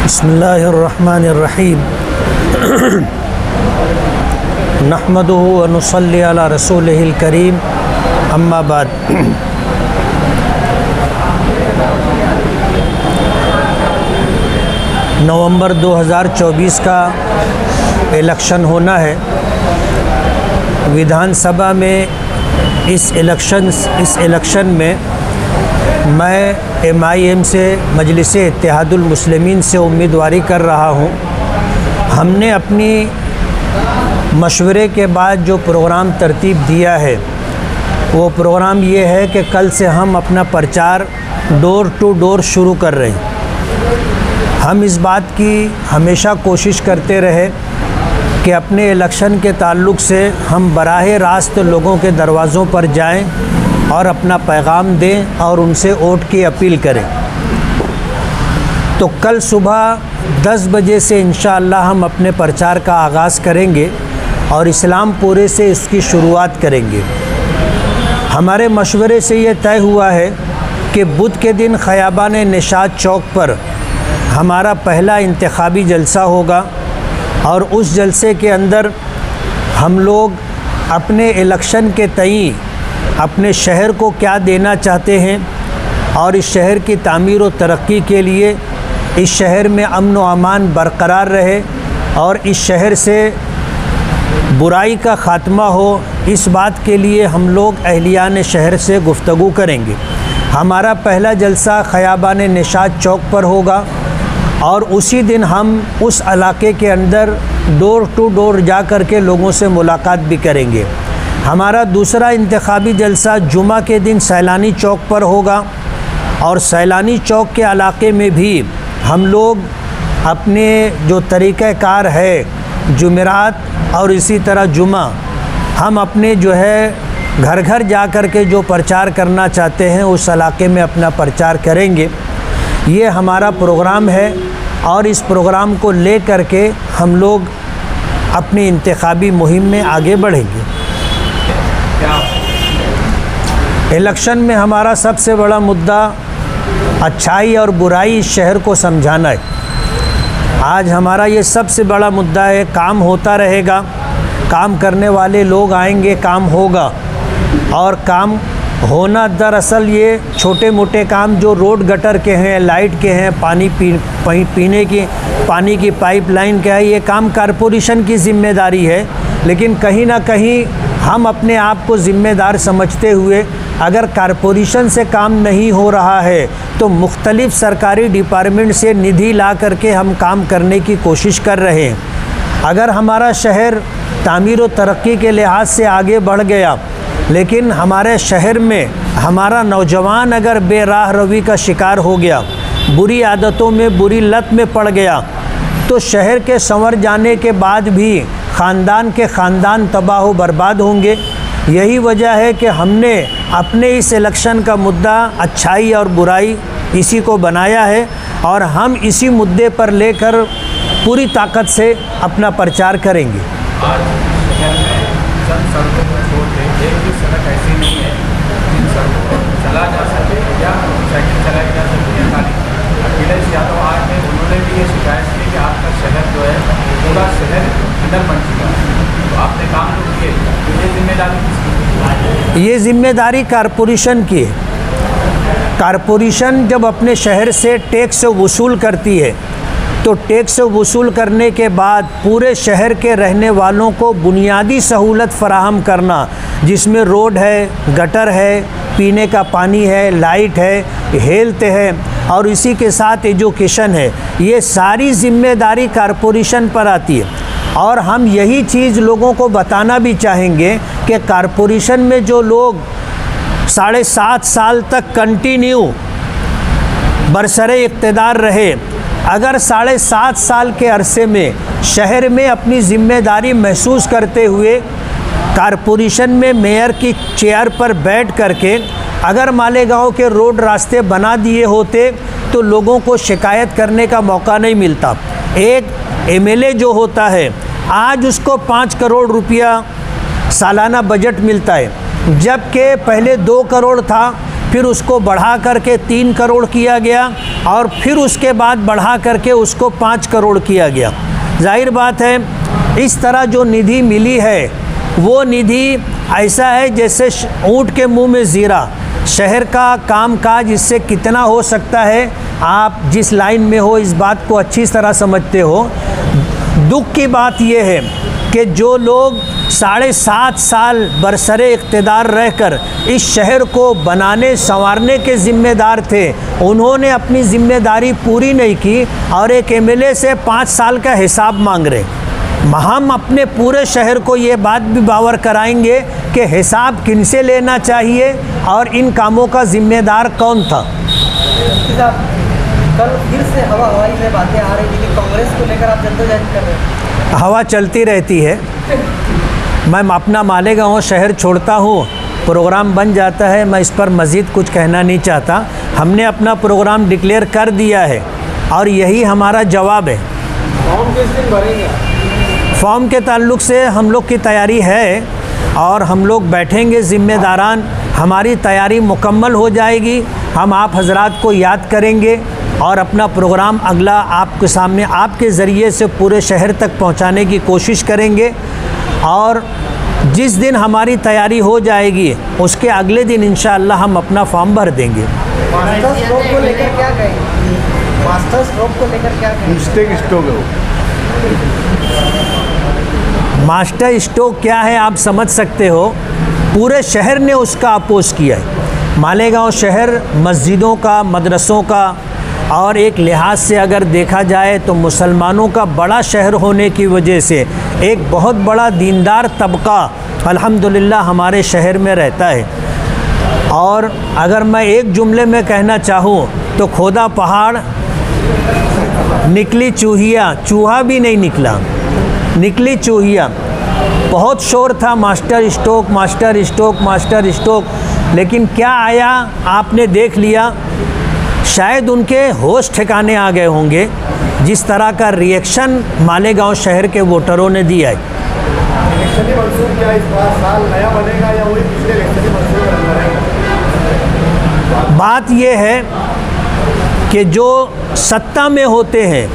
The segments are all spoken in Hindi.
बिस्मिल्लाहिर्रहमानिर्रहीम नहमदुहु व नुसल्ली अला रसूलिहिल करीम अम्मा बाद। नवंबर 2024 का इलेक्शन होना है। विधानसभा में इस इलेक्शन में मैं MIM से मजलिस-ए इत्तेहादुल मुस्लिमीन से उम्मीदवारी कर रहा हूँ। हमने अपनी मशवरे के बाद जो प्रोग्राम तरतीब दिया है वो प्रोग्राम ये है कि कल से हम अपना प्रचार डोर टू डोर शुरू कर रहे हैं। हम इस बात की हमेशा कोशिश करते रहे कि अपने इलेक्शन के ताल्लुक़ से हम बराह रास्त लोगों के दरवाज़ों पर जाएं और अपना पैगाम दें और उनसे वोट की अपील करें। तो कल सुबह 10 बजे से इंशाअल्लाह हम अपने प्रचार का आगाज़ करेंगे और इस्लामपुरे से इसकी शुरुआत करेंगे। हमारे मशवरे से ये तय हुआ है कि बुध के दिन ख़याबान निशात चौक पर हमारा पहला इंतखाबी जलसा होगा और उस जलसे के अंदर हम लोग अपने इलेक्शन के तई अपने शहर को क्या देना चाहते हैं और इस शहर की तामीर व तरक्की के लिए इस शहर में अमन व अमान बरकरार रहे और इस शहर से बुराई का ख़ात्मा हो, इस बात के लिए हम लोग अहलियान शहर से गुफ्तगू करेंगे। हमारा पहला जलसा ख़याबान निशात चौक पर होगा और उसी दिन हम उस इलाके के अंदर डोर टू डोर जा कर के लोगों से मुलाकात भी करेंगे। हमारा दूसरा इंतखाबी जलसा जुमा के दिन सैलानी चौक पर होगा और सैलानी चौक के इलाके में भी हम लोग अपने जो तरीक़ाकार है जुमेरात और इसी तरह जुमा, हम अपने जो है घर घर जा कर के जो प्रचार करना चाहते हैं उस इलाके में अपना प्रचार करेंगे। ये हमारा प्रोग्राम है और इस प्रोग्राम को ले कर के हम लोग अपनी इंतखाबी मुहिम में आगे बढ़ेंगे। इलेक्शन में हमारा सबसे बड़ा मुद्दा अच्छाई और बुराई इस शहर को समझाना है। आज हमारा ये सबसे बड़ा मुद्दा है। काम होता रहेगा, काम करने वाले लोग आएंगे, काम होगा और काम होना दरअसल ये छोटे मोटे काम जो रोड गटर के हैं, लाइट के हैं, पीने की पानी की पाइपलाइन का है, ये काम कारपोरेशन की ज़िम्मेदारी है। लेकिन कहीं ना कहीं हम अपने आप को ज़िम्मेदार समझते हुए अगर कारपोरेशन से काम नहीं हो रहा है तो मुख्तलिफ़ सरकारी डिपार्टमेंट से निधि ला करके हम काम करने की कोशिश कर रहे हैं। अगर हमारा शहर तामीर व तरक्की के लिहाज से आगे बढ़ गया लेकिन हमारे शहर में हमारा नौजवान अगर बेराह रवी का शिकार हो गया, बुरी आदतों में, बुरी लत में पड़ गया, तो शहर के संवर जाने के बाद भी ख़ानदान के ख़ानदान तबाह व बर्बाद होंगे। यही वजह है कि हमने अपने इस इलेक्शन का मुद्दा अच्छाई और बुराई इसी को बनाया है और हम इसी मुद्दे पर लेकर पूरी ताकत से अपना प्रचार करेंगे। सड़कों को छोड़ के एक भी सड़क ऐसी नहीं है जिन सड़कों पर चला जा सके या साइकिल चलाई जा सके या गाड़ी। अखिलेश यादव आज में उन्होंने भी ये शिकायत की कि आपका शहर जो है पूरा शहर खंडर बन चुका है, तो आपने काम तो किए, ये जिम्मेदारी किसकी? ये जिम्मेदारी कारपोरेशन की है। कारपोरेशन जब अपने शहर से टैक्स वसूल करती है तो टैक्स वसूल करने के बाद पूरे शहर के रहने वालों को बुनियादी सहूलत फराहम करना, जिसमें रोड है, गटर है, पीने का पानी है, लाइट है, हेल्थ है और इसी के साथ एजुकेशन है, ये सारी जिम्मेदारी कारपोरेशन पर आती है। और हम यही चीज़ लोगों को बताना भी चाहेंगे कि कारपोरेशन में जो लोग 7.5 साल तक कंटिन्यू बरसरे इक़्तिदार रहे, अगर 7.5 साल के अरसे में शहर में अपनी ज़िम्मेदारी महसूस करते हुए कारपोरेशन में मेयर की चेयर पर बैठ करके अगर मालेगांव के रोड रास्ते बना दिए होते तो लोगों को शिकायत करने का मौका नहीं मिलता। एक MLA जो होता है आज उसको 5 करोड़ रुपया सालाना बजट मिलता है, जबकि पहले 2 करोड़ था, फिर उसको बढ़ा करके 3 करोड़ किया गया और फिर उसके बाद बढ़ा करके उसको 5 करोड़ किया गया। जाहिर बात है इस तरह जो निधि मिली है वो निधि ऐसा है जैसे ऊँट के मुंह में जीरा। शहर का कामकाज इससे कितना हो सकता है, आप जिस लाइन में हो इस बात को अच्छी तरह समझते हो। दुख की बात यह है कि जो लोग 7.5 साल बरसरे इक़्तिदार रहकर इस शहर को बनाने संवारने के ज़िम्मेदार थे, उन्होंने अपनी ज़िम्मेदारी पूरी नहीं की और एक एमएलए से 5 साल का हिसाब मांग रहे। हम अपने पूरे शहर को ये बात भी बावर कराएंगे कि हिसाब किनसे लेना चाहिए और इन कामों का ज़िम्मेदार कौन था। कल फिर से हवाई में बातें आ रही थी कि कांग्रेस को लेकर आप जद्दोजहद कर रहे हैं। हवा चलती रहती है। मैं अपना मालेगांव शहर छोड़ता हूँ, प्रोग्राम बन जाता है, मैं इस पर मज़ीद कुछ कहना नहीं चाहता। हमने अपना प्रोग्राम डिक्लेयर कर दिया है और यही हमारा जवाब है। फॉर्म किस दिन भरेंगे? फॉर्म के ताल्लुक़ से हम लोग की तैयारी है और हम लोग बैठेंगे ज़िम्मेदारान, हमारी तैयारी मुकम्मल हो जाएगी। हम आप हजरात को याद करेंगे और अपना प्रोग्राम अगला आपके सामने आपके ज़रिए से पूरे शहर तक पहुंचाने की कोशिश करेंगे। और जिस दिन हमारी तैयारी हो जाएगी उसके अगले दिन इंशाअल्लाह हम अपना फॉर्म भर देंगे। मास्टर स्ट्रोक को लेकर क्या कहेंगे? मास्टर स्ट्रोक को लेकर क्या कहेंगे? मिस्टेक स्ट्रोक है वो। मास्टर स्ट्रोक क्या है आप समझ सकते हो। पूरे शहर ने उसका अपोज किया है। मालेगांव शहर मस्जिदों का, मदरसों का और एक लिहाज से अगर देखा जाए तो मुसलमानों का बड़ा शहर होने की वजह से एक बहुत बड़ा दीनदार तबका अल्हम्दुलिल्लाह हमारे शहर में रहता है। और अगर मैं एक जुमले में कहना चाहूँ तो खोदा पहाड़ निकली चूहिया, चूहा भी नहीं निकला, निकली चूहिया। बहुत शोर था master stroke, master stroke, master stroke, लेकिन क्या आया आपने देख लिया। शायद उनके होश ठिकाने आ गए होंगे जिस तरह का रिएक्शन मालेगांव शहर के वोटरों ने दिया है। इलेक्शनी मंसूर क्या इस बार साल नया बनेगा या वही पिछले इलेक्शनी मंसूर का रंग रहेगा? बात यह है कि जो सत्ता में होते हैं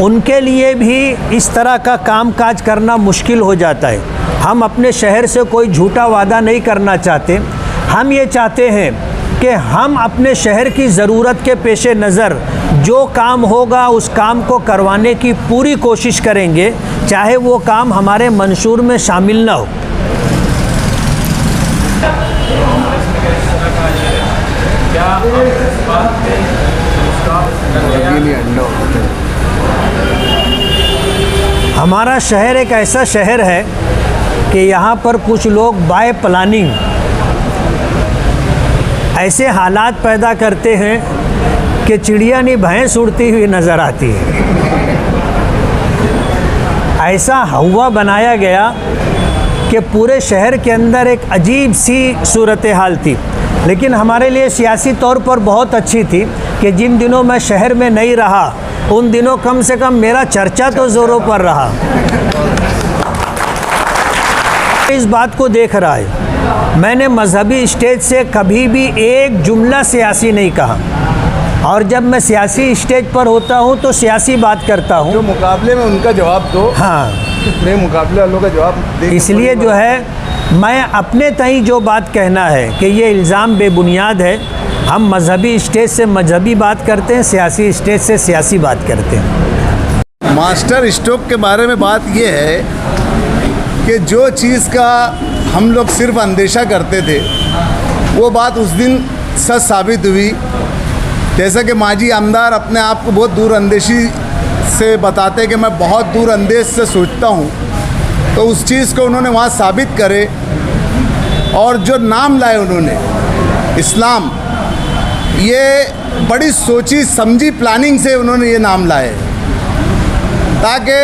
उनके लिए भी इस तरह का कामकाज करना मुश्किल हो जाता है। हम अपने शहर से कोई झूठा वादा नहीं करना चाहते। हम ये चाहते हैं कि हम अपने शहर की ज़रूरत के पेश नज़र जो काम होगा उस काम को करवाने की पूरी कोशिश करेंगे, चाहे वो काम हमारे मंशूर में शामिल ना हो। हमारा शहर एक ऐसा शहर है कि यहाँ पर कुछ लोग बाय प्लानिंग ऐसे हालात पैदा करते हैं कि चिड़िया नहीं भैंस उड़ती हुई नज़र आती है। ऐसा हवा बनाया गया कि पूरे शहर के अंदर एक अजीब सी सूरत हाल थी। लेकिन हमारे लिए सियासी तौर पर बहुत अच्छी थी कि जिन दिनों मैं शहर में नहीं रहा उन दिनों कम से कम मेरा चर्चा तो ज़ोरों पर रहा। इस बात को देख रहा है, मैंने मजहबी स्टेज से कभी भी एक जुमला सियासी नहीं कहा, और जब मैं सियासी स्टेज पर होता हूँ तो सियासी बात करता हूँ। जो मुकाबले में उनका जवाब दो। हाँ, नहीं, मुकाबले वालों का जवाब दे। इसलिए जो है मैं अपने तई जो बात कहना है कि ये इल्ज़ाम बेबुनियाद है। हम मजहबी स्टेज से मजहबी बात करते हैं, सियासी स्टेज से सियासी बात करते हैं। मास्टर स्ट्रोक के बारे में बात ये है कि जो चीज़ का हम लोग सिर्फ अंदेशा करते थे वो बात उस दिन सच साबित हुई। जैसा कि माजी आमदार अपने आप को बहुत दूर अंदेशी से बताते कि मैं बहुत दूर अंदेश से सोचता हूँ, तो उस चीज़ को उन्होंने वहाँ साबित करे। और जो नाम लाए उन्होंने इस्लाम, ये बड़ी सोची समझी प्लानिंग से उन्होंने ये नाम लाए ताकि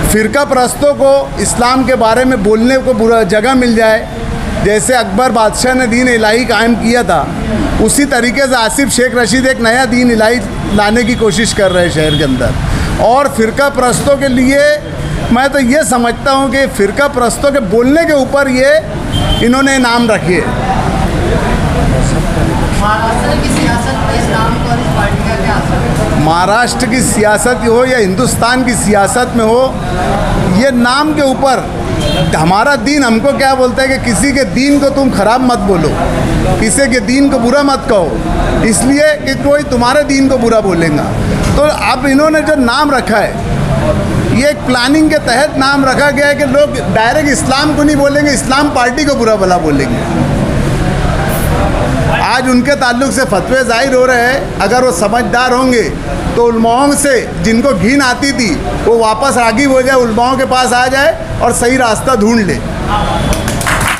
फ़िरका परस्तों को इस्लाम के बारे में बोलने को बुरा जगह मिल जाए। जैसे अकबर बादशाह ने दीन इलाही कायम किया था, उसी तरीके से आसिफ शेख रशीद एक नया दीन इलाही लाने की कोशिश कर रहे हैं शहर के अंदर। और फ़िरका परस्तों के लिए मैं तो ये समझता हूँ कि फ़िरका परस्तों के बोलने के ऊपर ये इन्होंने नाम रखे। महाराष्ट्र की सियासत में इस्लाम को और इस पार्टी महाराष्ट्र की सियासत हो या हिंदुस्तान की सियासत में हो, ये नाम के ऊपर हमारा दीन हमको क्या बोलता है कि किसी के दीन को तुम खराब मत बोलो, किसी के दीन को बुरा मत कहो, इसलिए कि कोई तुम्हारे दीन को बुरा बोलेगा। तो अब इन्होंने जो नाम रखा है, ये एक प्लानिंग के तहत नाम रखा गया है कि लोग डायरेक्ट इस्लाम को नहीं बोलेंगे, इस्लाम पार्टी को बुरा भला बोलेंगे। आज उनके ताल्लुक से फतवे जाहिर हो रहे हैं, अगर वो समझदार होंगे तो उलमाओं से जिनको घिन आती थी वो वापस राग़िब हो जाए, उलमाओं के पास आ जाए और सही रास्ता ढूंढ ले।